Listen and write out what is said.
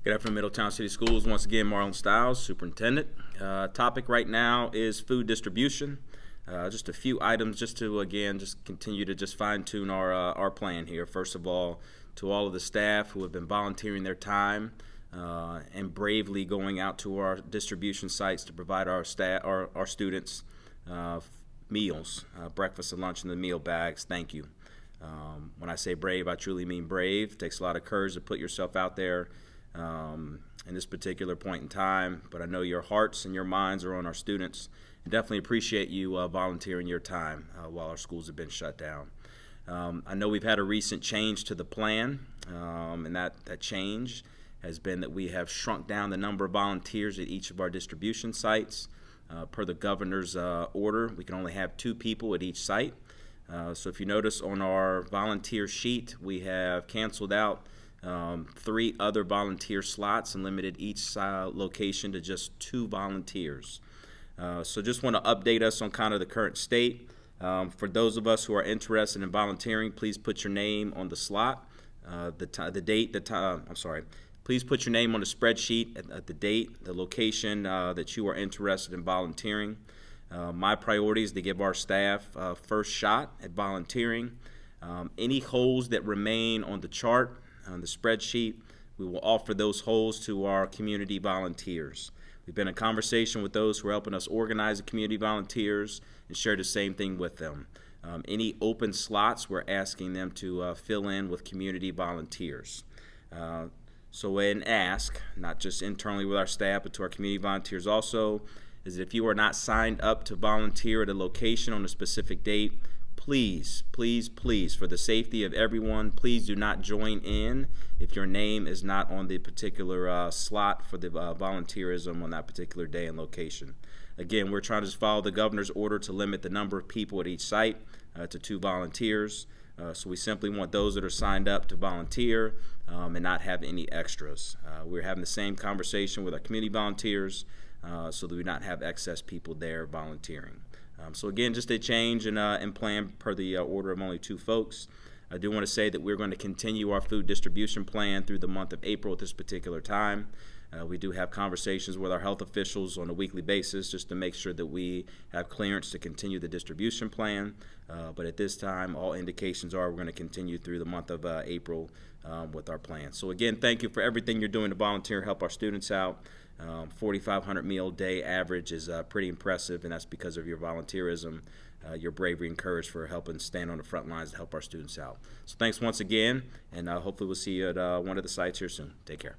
Good afternoon, Middletown City Schools. Once again, Marlon Styles, Superintendent. Topic right now is food distribution. Just a few items just to, again, just continue to just fine-tune our plan here. First of all, to all of the staff who have been volunteering their time and bravely going out to our distribution sites to provide our students meals, breakfast and lunch in the meal bags. Thank you. When I say brave, I truly mean brave. It takes a lot of courage to put yourself out there in this particular point in time, but I know your hearts and your minds are on our students, and definitely appreciate you volunteering your time while our schools have been shut down. I know we've had a recent change to the plan, and that change has been that we have shrunk down the number of volunteers at each of our distribution sites. Per the governor's order, we can only have 2 people at each site. So if you notice on our volunteer sheet, we have canceled out 3 other volunteer slots and limited each location to just 2 volunteers. So just want to update us on kind of the current state. For those of us who are interested in volunteering, please put your name on the slot, Please put your name on the spreadsheet at the date, the location that you are interested in volunteering. My priority is to give our staff first shot at volunteering. Any holes that remain on the chart, on the spreadsheet, we will offer those holes to our community volunteers. We've been in conversation with those who are helping us organize the community volunteers and share the same thing with them. Any open slots, we're asking them to fill in with community volunteers. So an ask, not just internally with our staff, but to our community volunteers also, is that if you are not signed up to volunteer at a location on a specific date, please, please, please, for the safety of everyone, please do not join in if your name is not on the particular slot for the volunteerism on that particular day and location. Again, we're trying to just follow the governor's order to limit the number of people at each site to 2 volunteers. So we simply want those that are signed up to volunteer and not have any extras. We're having the same conversation with our community volunteers so that we not have excess people there volunteering. So again, just a change in plan per the order of only 2 folks. I do want to say that we're going to continue our food distribution plan through the month of April at this particular time. We do have conversations with our health officials on a weekly basis just to make sure that we have clearance to continue the distribution plan. But at this time, all indications are we're going to continue through the month of April with our plan. So again, thank you for everything you're doing to volunteer, help our students out. 4,500 meal day average is pretty impressive, and that's because of your volunteerism, your bravery and courage for helping stand on the front lines to help our students out. So thanks once again, and hopefully we'll see you at one of the sites here soon. Take care.